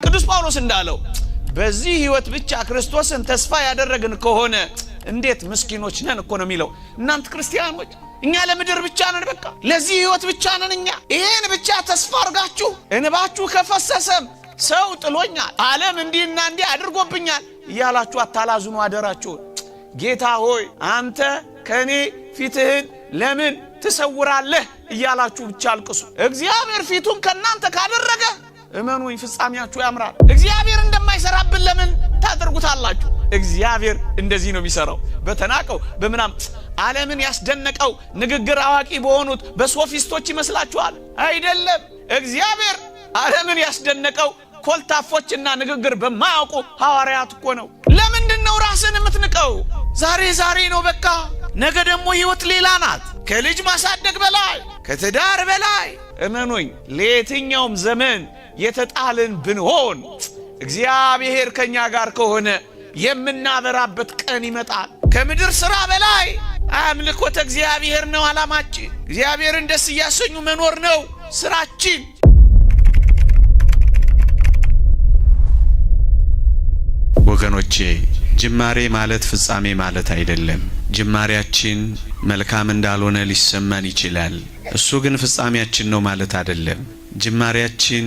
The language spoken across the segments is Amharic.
ቅዱስ ጳውሎስ እንዳለው በዚህ ህይወት ብቻ ክርስቶስን ተስፋ ያደረግን ከሆነ እንዴት ምስኪኖች ነን እኮ ነው የሚለው። እናንተ ክርስቲያኖች እኛ ለምድር ብቻ ነን፣ በቃ ለዚህ ህይወት ብቻ ነን። እኛ ይሄን ብቻ ተስፋ አርጋችሁ እንባችሁ ከፈሰሰም ሰው ጥሎኛል፣ ዓለም እንዲና እንዲ አድርጎብኛል እያላችሁ አታላዝኑ አደራችሁ። ጌታ ሆይ አንተ ከኔ ፊትህን ለምን ትሰውራለህ እያላችሁ ብቻ አልቅሱ። እግዚአብሔር ፊቱን ከናንተ ካደረገ እመኑኝ ፍጻሜያችሁ ያምራል። እግዚአብሔር እንደማይሰራብን ለምን ታደርጉታላችሁ? እግዚአብሔር እንደዚህ ነው የሚሰራው። በተናቀው በመናም ዓለምን ያስደነቀው ንግግር አዋቂ በሆኑት በሶፊስቶች ይመስላችኋል? አይደለም። እግዚአብሔር ዓለምን ያስደነቀው ኮልታፎችና ንግግር በማያውቁ ሐዋርያት እኮ ነው። ለምንድነው ራስን የምትንቀው? ዛሬ ዛሬ ነው በቃ። ነገ ደግሞ ህይወት ሌላ ናት። ከልጅ ማሳደግ በላይ ከትዳር በላይ እመኑኝ ለየትኛውም ዘመን የተጣልን ብንሆን እግዚአብሔር ከኛ ጋር ከሆነ የምናበራበት ቀን ይመጣል። ከምድር ሥራ በላይ አምልኮተ እግዚአብሔር ነው ዓላማችን። እግዚአብሔርን ደስ እያሰኙ መኖር ነው ስራችን። ወገኖቼ ጅማሬ ማለት ፍጻሜ ማለት አይደለም። ጅማሬያችን መልካም እንዳልሆነ ሊሰማን ይችላል። እሱ ግን ፍጻሜያችን ነው ማለት አይደለም። ጅማሬያችን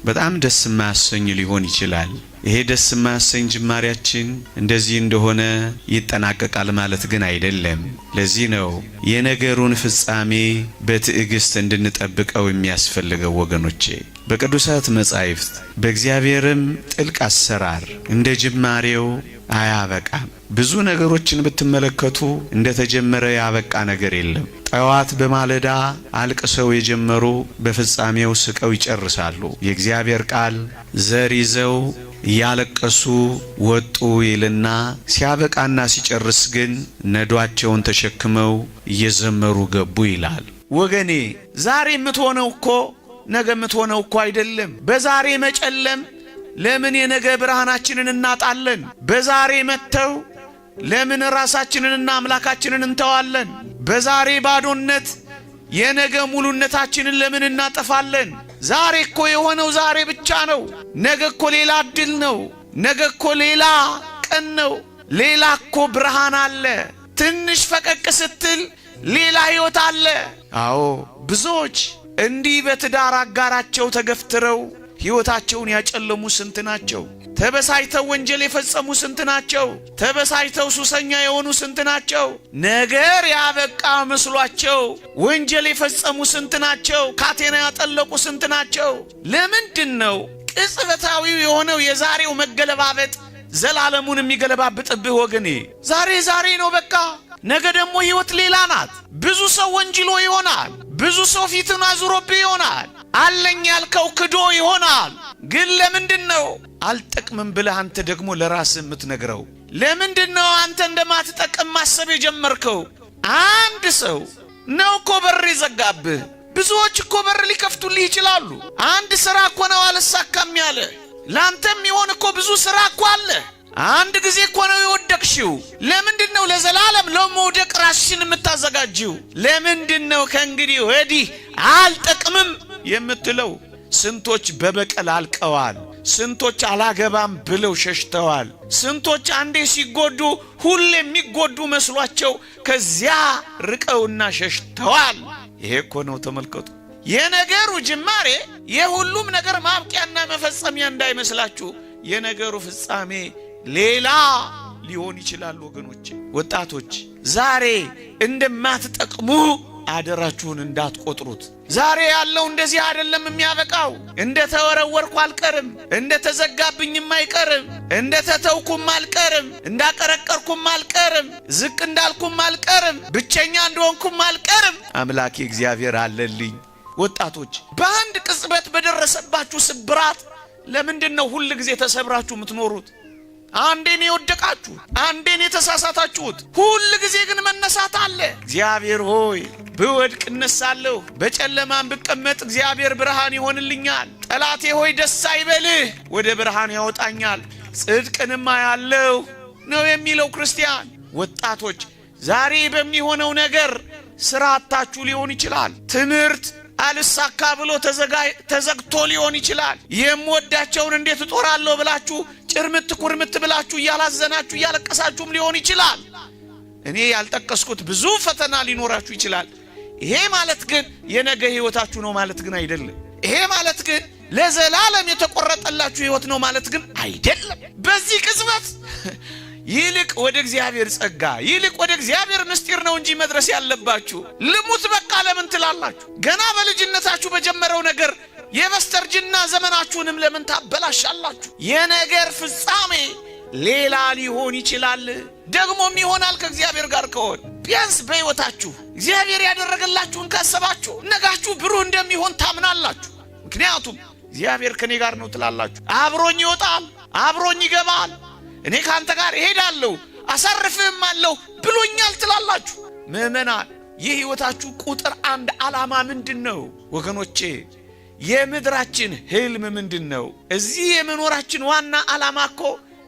በጣም ደስ የማያሰኝ ሊሆን ይችላል። ይሄ ደስ የማያሰኝ ጅማሬያችን እንደዚህ እንደሆነ ይጠናቀቃል ማለት ግን አይደለም። ለዚህ ነው የነገሩን ፍጻሜ በትዕግስት እንድንጠብቀው የሚያስፈልገው ወገኖቼ። በቅዱሳት መጻሕፍት በእግዚአብሔርም ጥልቅ አሰራር እንደ ጅማሬው አያበቃም። ብዙ ነገሮችን ብትመለከቱ እንደተጀመረ ያበቃ ነገር የለም። ጠዋት በማለዳ አልቅሰው የጀመሩ በፍጻሜው ስቀው ይጨርሳሉ። የእግዚአብሔር ቃል ዘር ይዘው እያለቀሱ ወጡ ይልና ሲያበቃና ሲጨርስ ግን ነዷቸውን ተሸክመው እየዘመሩ ገቡ ይላል። ወገኔ ዛሬ የምትሆነው እኮ ነገ የምትሆነው እኮ አይደለም። በዛሬ መጨለም ለምን የነገ ብርሃናችንን እናጣለን? በዛሬ መተው ለምን ራሳችንንና አምላካችንን እንተዋለን? በዛሬ ባዶነት የነገ ሙሉነታችንን ለምን እናጠፋለን? ዛሬ እኮ የሆነው ዛሬ ብቻ ነው። ነገ እኮ ሌላ እድል ነው። ነገ እኮ ሌላ ቀን ነው። ሌላ እኮ ብርሃን አለ። ትንሽ ፈቀቅ ስትል ሌላ ሕይወት አለ። አዎ ብዙዎች እንዲህ በትዳር አጋራቸው ተገፍትረው ሕይወታቸውን ያጨለሙ ስንት ናቸው? ተበሳይተው ወንጀል የፈጸሙ ስንት ናቸው? ተበሳይተው ሱሰኛ የሆኑ ስንት ናቸው? ነገር ያበቃ መስሏቸው ወንጀል የፈጸሙ ስንት ናቸው? ካቴና ያጠለቁ ስንት ናቸው? ለምንድነው ቅጽበታዊው የሆነው የዛሬው መገለባበጥ ዘላለሙን የሚገለባብጥብህ ወገኔ? ዛሬ ዛሬ ነው በቃ። ነገ ደግሞ ሕይወት ሌላ ናት። ብዙ ሰው ወንጅሎ ይሆናል። ብዙ ሰው ፊትን አዙሮብህ ይሆናል። አለኝ ያልከው ክዶ ይሆናል። ግን ለምንድነው አልጠቅምም ብለህ አንተ ደግሞ ለራስህ የምትነግረው? ለምንድነው አንተ እንደማትጠቅም ማሰብ የጀመርከው? አንድ ሰው ነው እኮ በር ይዘጋብህ። ብዙዎች እኮ በር ሊከፍቱልህ ይችላሉ። አንድ ሥራ እኮ ነው አልሳካም ያለ። ላንተም ይሆን እኮ ብዙ ሥራ እኮ አለ። አንድ ጊዜ እኮ ነው የወደቅሽው። ለምንድነው ለዘላለም ለመውደቅ ራስሽን የምታዘጋጂው? ለምንድነው ከእንግዲህ ወዲህ አልጠቅምም የምትለው? ስንቶች በበቀል አልቀዋል። ስንቶች አላገባም ብለው ሸሽተዋል። ስንቶች አንዴ ሲጎዱ ሁሌ የሚጎዱ መስሏቸው ከዚያ ርቀውና ሸሽተዋል። ይሄ እኮ ነው ተመልከቱ። የነገሩ ጅማሬ የሁሉም ነገር ማብቂያና መፈጸሚያ እንዳይመስላችሁ። የነገሩ ፍጻሜ ሌላ ሊሆን ይችላል ወገኖቼ። ወጣቶች ዛሬ እንደማትጠቅሙ አደራችሁን እንዳትቆጥሩት። ዛሬ ያለው እንደዚህ አይደለም የሚያበቃው። እንደተወረወርኩ አልቀርም፣ እንደተዘጋብኝም አይቀርም፣ እንደተተውኩም አልቀርም፣ እንዳቀረቀርኩም አልቀርም፣ ዝቅ እንዳልኩም አልቀርም፣ ብቸኛ እንደሆንኩም አልቀርም። አምላኬ እግዚአብሔር አለልኝ። ወጣቶች በአንድ ቅጽበት በደረሰባችሁ ስብራት ለምንድነው ሁሉ ጊዜ ተሰብራችሁ የምትኖሩት? አንዴን የወደቃችሁ፣ አንዴን የተሳሳታችሁት፣ ሁሉ ጊዜ ግን መነሳት አለ። እግዚአብሔር ሆይ ብወድቅ እነሳለሁ፣ በጨለማም ብቀመጥ እግዚአብሔር ብርሃን ይሆንልኛል። ጠላቴ ሆይ ደስ አይበልህ፣ ወደ ብርሃን ያወጣኛል፣ ጽድቅንማ ያለው ነው የሚለው ክርስቲያን። ወጣቶች ዛሬ በሚሆነው ነገር ስራ አጣችሁ ሊሆን ይችላል። ትምህርት አልሳካ ብሎ ተዘግቶ ሊሆን ይችላል። የምወዳቸውን እንዴት እጦራለሁ ብላችሁ ጭርምት ኩርምት ብላችሁ ያላዘናችሁ ያለቀሳችሁም ሊሆን ይችላል። እኔ ያልጠቀስኩት ብዙ ፈተና ሊኖራችሁ ይችላል። ይሄ ማለት ግን የነገ ህይወታችሁ ነው ማለት ግን አይደለም። ይሄ ማለት ግን ለዘላለም የተቆረጠላችሁ ህይወት ነው ማለት ግን አይደለም። በዚህ ቅጽበት ይልቅ ወደ እግዚአብሔር ጸጋ ይልቅ ወደ እግዚአብሔር ምስጢር ነው እንጂ መድረስ ያለባችሁ። ልሙት በቃ ለምን ትላላችሁ? ገና በልጅነታችሁ በጀመረው ነገር የበስተርጅና ዘመናችሁንም ለምን ታበላሻላችሁ? የነገር ፍጻሜ ሌላ ሊሆን ይችላል። ደግሞም ይሆናል ከእግዚአብሔር ጋር ከሆነ። ቢያንስ በህይወታችሁ እግዚአብሔር ያደረገላችሁን ካሰባችሁ ነጋችሁ ብሩህ እንደሚሆን ታምናላችሁ። ምክንያቱም እግዚአብሔር ከኔ ጋር ነው ትላላችሁ። አብሮኝ ይወጣል፣ አብሮኝ ይገባል፣ እኔ ካንተ ጋር እሄዳለሁ አሳርፍህም አለሁ ብሎኛል ትላላችሁ። ምእመናን የህይወታችሁ ቁጥር 1 ዓላማ ምንድነው? ወገኖቼ የምድራችን ህልም ምንድነው? እዚህ የመኖራችን ዋና ዓላማ እኮ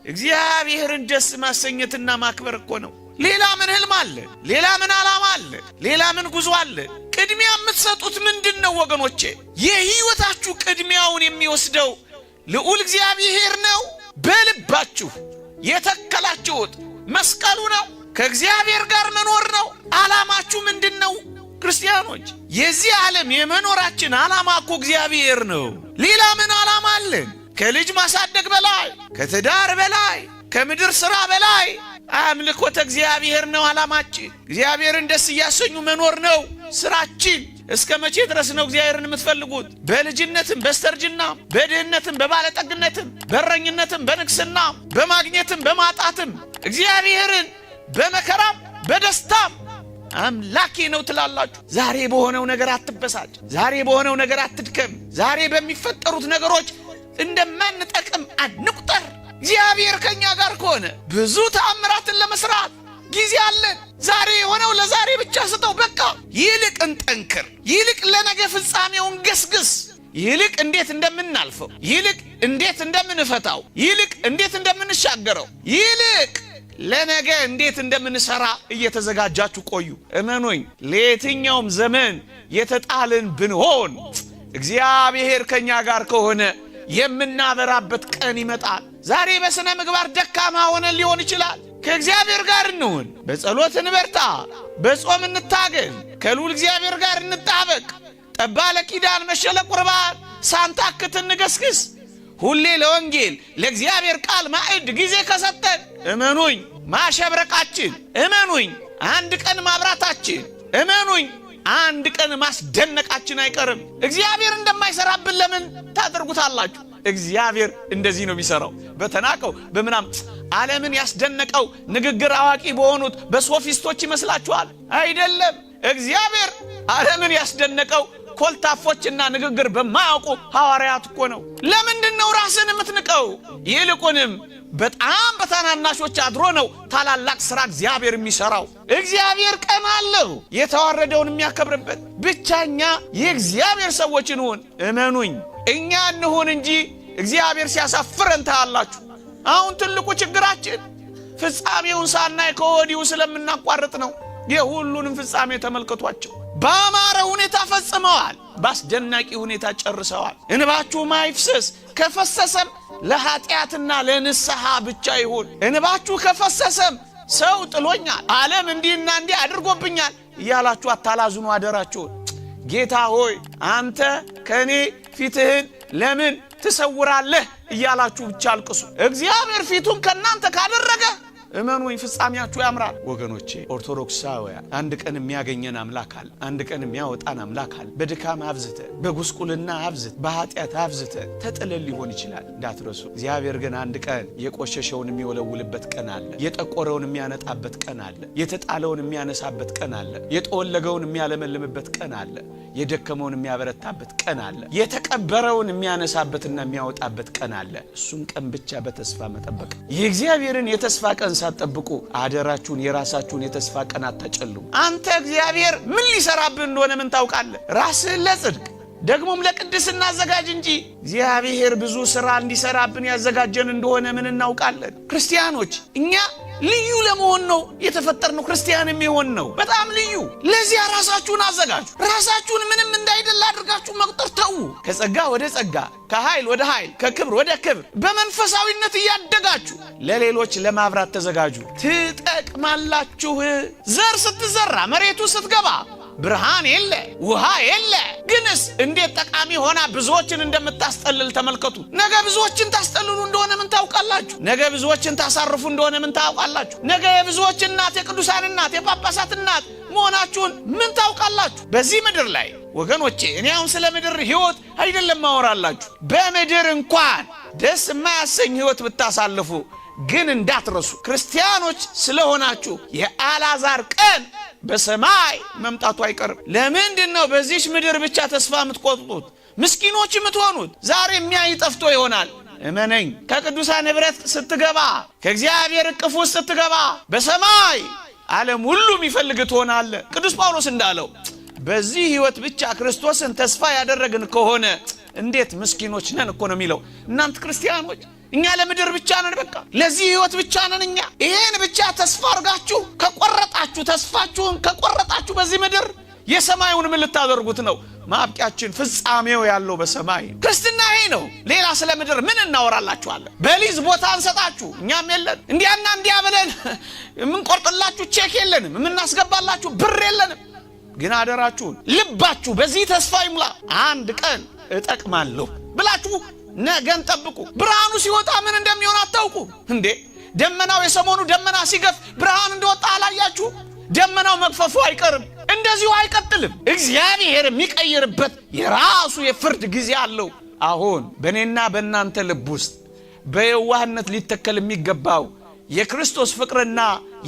እግዚአብሔርን ደስ ማሰኘትና ማክበር እኮ ነው። ሌላ ምን ህልም አለ? ሌላ ምን ዓላማ አለ? ሌላ ምን ጉዞ አለ? ቅድሚያ የምትሰጡት ምንድነው ወገኖቼ? የህይወታችሁ ቅድሚያውን የሚወስደው ልዑል እግዚአብሔር ነው። በልባችሁ የተከላችሁት መስቀሉ ነው። ከእግዚአብሔር ጋር መኖር ነው። ዓላማችሁ ምንድነው ክርስቲያኖች? የዚህ ዓለም የመኖራችን ዓላማ እኮ እግዚአብሔር ነው። ሌላ ምን ዓላማ አለን? ከልጅ ማሳደግ በላይ፣ ከትዳር በላይ፣ ከምድር ሥራ በላይ አምልኮተ እግዚአብሔር ነው ዓላማችን። እግዚአብሔርን ደስ እያሰኙ መኖር ነው ስራችን። እስከ መቼ ድረስ ነው እግዚአብሔርን የምትፈልጉት? በልጅነትም በስተርጅናም በድህነትም በባለጠግነትም በረኝነትም በንግስናም በማግኘትም በማጣትም እግዚአብሔርን በመከራም በደስታም አምላኬ ነው ትላላችሁ። ዛሬ በሆነው ነገር አትበሳጭ። ዛሬ በሆነው ነገር አትድከም። ዛሬ በሚፈጠሩት ነገሮች እንደማንጠቅም አንቁጠር። እግዚአብሔር ከኛ ጋር ከሆነ ብዙ ተአምራትን ለመስራት ጊዜ አለን። ዛሬ የሆነው ለዛሬ ብቻ ስጠው በቃ። ይልቅ እንጠንክር። ይልቅ ለነገ ፍጻሜውን ገስግስ። ይልቅ እንዴት እንደምናልፈው፣ ይልቅ እንዴት እንደምንፈታው፣ ይልቅ እንዴት እንደምንሻገረው፣ ይልቅ ለነገ እንዴት እንደምንሰራ እየተዘጋጃችሁ ቆዩ። እመኑኝ ለየትኛውም ዘመን የተጣልን ብንሆን እግዚአብሔር ከኛ ጋር ከሆነ የምናበራበት ቀን ይመጣል። ዛሬ በስነ ምግባር ደካማ ሆነን ሊሆን ይችላል። ከእግዚአብሔር ጋር እንሁን፣ በጸሎት እንበርታ፣ በጾም እንታገል፣ ከልዑል እግዚአብሔር ጋር እንጣበቅ። ጠባ ለኪዳን መሸለ ቁርባን ሳንታክት እንገስግስ። ሁሌ ለወንጌል ለእግዚአብሔር ቃል ማዕድ ጊዜ ከሰጠን እመኑኝ ማሸብረቃችን፣ እመኑኝ አንድ ቀን ማብራታችን፣ እመኑኝ አንድ ቀን ማስደነቃችን አይቀርም። እግዚአብሔር እንደማይሰራብን ለምን ታደርጉታላችሁ? እግዚአብሔር እንደዚህ ነው የሚሰራው። በተናቀው በምናም ዓለምን ያስደነቀው ንግግር አዋቂ በሆኑት በሶፊስቶች ይመስላችኋል? አይደለም። እግዚአብሔር ዓለምን ያስደነቀው ኮልታፎችና ንግግር በማያውቁ ሐዋርያት እኮ ነው። ለምንድነው ራስን የምትንቀው? ይልቁንም በጣም በታናናሾች አድሮ ነው ታላላቅ ሥራ እግዚአብሔር የሚሰራው። እግዚአብሔር ቀን አለው የተዋረደውን የሚያከብርበት። ብቻኛ የእግዚአብሔር ሰዎች እንሁን። እመኑኝ እኛ እንሁን እንጂ እግዚአብሔር ሲያሳፍረን ታያላችሁ። አሁን ትልቁ ችግራችን ፍጻሜውን ሳናይ ከወዲሁ ስለምናቋርጥ ነው። የሁሉንም ፍጻሜ ተመልከቷቸው። በአማረ ሁኔታ ፈጽመዋል፣ በአስደናቂ ሁኔታ ጨርሰዋል። እንባችሁ ማይፍሰስ፣ ከፈሰሰም ለኃጢአትና ለንስሐ ብቻ ይሁን። እንባችሁ ከፈሰሰም ሰው ጥሎኛል፣ ዓለም እንዲህና እንዲህ አድርጎብኛል እያላችሁ አታላዝኑ አደራችሁን። ጌታ ሆይ አንተ ከኔ ፊትህን ለምን ትሰውራለህ እያላችሁ ብቻ አልቅሱ። እግዚአብሔር ፊቱን ከናንተ ካደረገ እመኑኝ ፍጻሜያችሁ ያምራል። ወገኖቼ ኦርቶዶክሳውያን አንድ ቀን የሚያገኘን አምላክ አለ። አንድ ቀን የሚያወጣን አምላክ አለ። በድካም አብዝተ፣ በጉስቁልና አብዝተ፣ በኃጢአት አብዝተ ተጥለን ሊሆን ይችላል እንዳትረሱ። እግዚአብሔር ግን አንድ ቀን የቆሸሸውን የሚወለውልበት ቀን አለ። የጠቆረውን የሚያነጣበት ቀን አለ። የተጣለውን የሚያነሳበት ቀን አለ። የጠወለገውን የሚያለመልምበት ቀን አለ። የደከመውን የሚያበረታበት ቀን አለ። የተቀበረውን የሚያነሳበትና የሚያወጣበት ቀን አለ። እሱን ቀን ብቻ በተስፋ መጠበቅ። የእግዚአብሔርን የተስፋ ቀን ሳትጠብቁ አደራችሁን የራሳችሁን የተስፋ ቀን አታጨልሙ። አንተ እግዚአብሔር ምን ሊሰራብህ እንደሆነ ምን ታውቃለህ? ራስህን ለጽድቅ ደግሞም ለቅድስና አዘጋጅ እንጂ እግዚአብሔር ብዙ ሥራ እንዲሰራብን ያዘጋጀን እንደሆነ ምን እናውቃለን? ክርስቲያኖች እኛ ልዩ ለመሆን ነው የተፈጠርነው። ክርስቲያን የሚሆን ነው በጣም ልዩ። ለዚያ ራሳችሁን አዘጋጁ። ራሳችሁን ምንም እንዳይደለ አድርጋችሁ መቁጠር ተዉ። ከጸጋ ወደ ጸጋ፣ ከኃይል ወደ ኃይል፣ ከክብር ወደ ክብር በመንፈሳዊነት እያደጋችሁ ለሌሎች ለማብራት ተዘጋጁ። ትጠቅማላችሁ። ዘር ስትዘራ መሬቱ ስትገባ ብርሃን የለ ውሃ የለ፣ ግንስ እንዴት ጠቃሚ ሆና ብዙዎችን እንደምታስጠልል ተመልከቱ። ነገ ብዙዎችን ታስጠልሉ እንደሆነ ምን ታውቃላችሁ? ነገ ብዙዎችን ታሳርፉ እንደሆነ ምን ታውቃላችሁ? ነገ የብዙዎች እናት፣ የቅዱሳን እናት፣ የጳጳሳት እናት መሆናችሁን ምን ታውቃላችሁ? በዚህ ምድር ላይ ወገኖቼ እኔ አሁን ስለ ምድር ሕይወት አይደለም ማወራላችሁ። በምድር እንኳን ደስ የማያሰኝ ሕይወት ብታሳልፉ ግን እንዳትረሱ ክርስቲያኖች ስለሆናችሁ የአልዓዛር ቀን በሰማይ መምጣቱ አይቀርም። ለምንድን ነው በዚህች ምድር ብቻ ተስፋ የምትቆጥጡት? ምስኪኖች የምትሆኑት? ዛሬ የሚያይ ጠፍቶ ይሆናል። እመነኝ፣ ከቅዱሳን ኅብረት ስትገባ፣ ከእግዚአብሔር እቅፍ ውስጥ ስትገባ በሰማይ ዓለም ሁሉ የሚፈልግ ትሆናለህ። ቅዱስ ጳውሎስ እንዳለው በዚህ ሕይወት ብቻ ክርስቶስን ተስፋ ያደረግን ከሆነ እንዴት ምስኪኖች ነን እኮ ነው የሚለው። እናንተ ክርስቲያኖች እኛ ለምድር ብቻ ነን፣ በቃ ለዚህ ሕይወት ብቻ ነን እኛ። ይሄን ብቻ ተስፋ አድርጋችሁ ከቆረጣችሁ፣ ተስፋችሁን ከቆረጣችሁ በዚህ ምድር የሰማዩን ምን ልታደርጉት ነው? ማብቂያችን ፍጻሜው ያለው በሰማይ። ክርስትና ይሄ ነው። ሌላ ስለ ምድር ምን እናወራላችኋለን? በሊዝ ቦታ እንሰጣችሁ እኛም የለን፣ እንዲያና እንዲያ ብለን የምንቆርጥላችሁ ቼክ የለንም፣ የምናስገባላችሁ ብር የለንም። ግን አደራችሁን ልባችሁ በዚህ ተስፋ ይሙላ። አንድ ቀን እጠቅማለሁ ብላችሁ ነገን ጠብቁ። ብርሃኑ ሲወጣ ምን እንደሚሆን አታውቁ እንዴ? ደመናው የሰሞኑ ደመና ሲገፍ ብርሃን እንደወጣ አላያችሁ? ደመናው መግፈፉ አይቀርም፣ እንደዚሁ አይቀጥልም። እግዚአብሔር የሚቀይርበት የራሱ የፍርድ ጊዜ አለው። አሁን በእኔና በእናንተ ልብ ውስጥ በየዋህነት ሊተከል የሚገባው የክርስቶስ ፍቅርና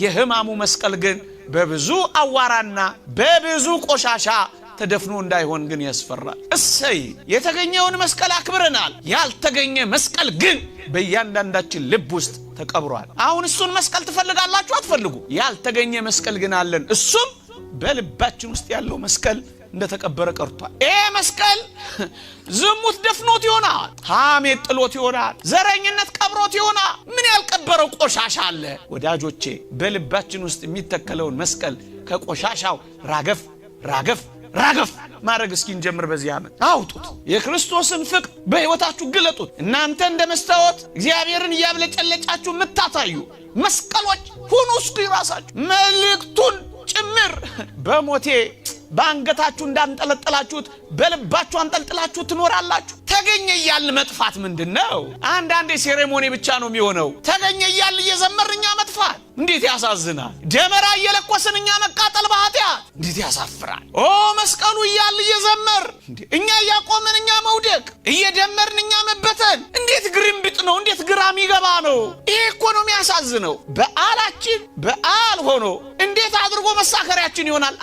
የሕማሙ መስቀል ግን በብዙ አዋራና በብዙ ቆሻሻ ተደፍኖ እንዳይሆን ግን ያስፈራል። እሰይ የተገኘውን መስቀል አክብረናል። ያልተገኘ መስቀል ግን በእያንዳንዳችን ልብ ውስጥ ተቀብሯል። አሁን እሱን መስቀል ትፈልጋላችሁ? አትፈልጉ። ያልተገኘ መስቀል ግን አለን። እሱም በልባችን ውስጥ ያለው መስቀል እንደተቀበረ ቀርቷል። ይሄ መስቀል ዝሙት ደፍኖት ይሆናል፣ ሐሜት ጥሎት ይሆናል፣ ዘረኝነት ቀብሮት ይሆናል። ምን ያልቀበረው ቆሻሻ አለ? ወዳጆቼ በልባችን ውስጥ የሚተከለውን መስቀል ከቆሻሻው ራገፍ ራገፍ ራገፍ ማድረግ እስኪንጀምር በዚህ ዓመት አውጡት። የክርስቶስን ፍቅር በሕይወታችሁ ግለጡት። እናንተ እንደ መስታወት እግዚአብሔርን እያብለጨለጫችሁ የምታታዩ መስቀሎች ሁኑ። እስኪ ራሳችሁ መልእክቱን ጭምር በሞቴ በአንገታችሁ እንዳንጠለጠላችሁት በልባችሁ አንጠልጥላችሁ ትኖራላችሁ። ተገኘ እያልን መጥፋት ምንድነው? አንዳንዴ ሴሬሞኒ ብቻ ነው የሚሆነው። ተገኘ እያልን እየዘመርን እኛ መጥፋት እንዴት ያሳዝናል። ደመራ እየለኮስን እኛ መቃጠል በኃጢአት እንዴት ያሳፍራል። ኦ መስቀሉ እያልን እየዘመር እኛ እያቆምን እኛ መውደቅ፣ እየደመርን እኛ መበተን እንዴት ግርምብጥ ነው! እንዴት ግራም ይገባ ነው! ይሄ እኮ ነው የሚያሳዝነው። በዓላችን በዓል ሆኖ እንዴት አድርጎ መሳከሪያችን ይሆናል?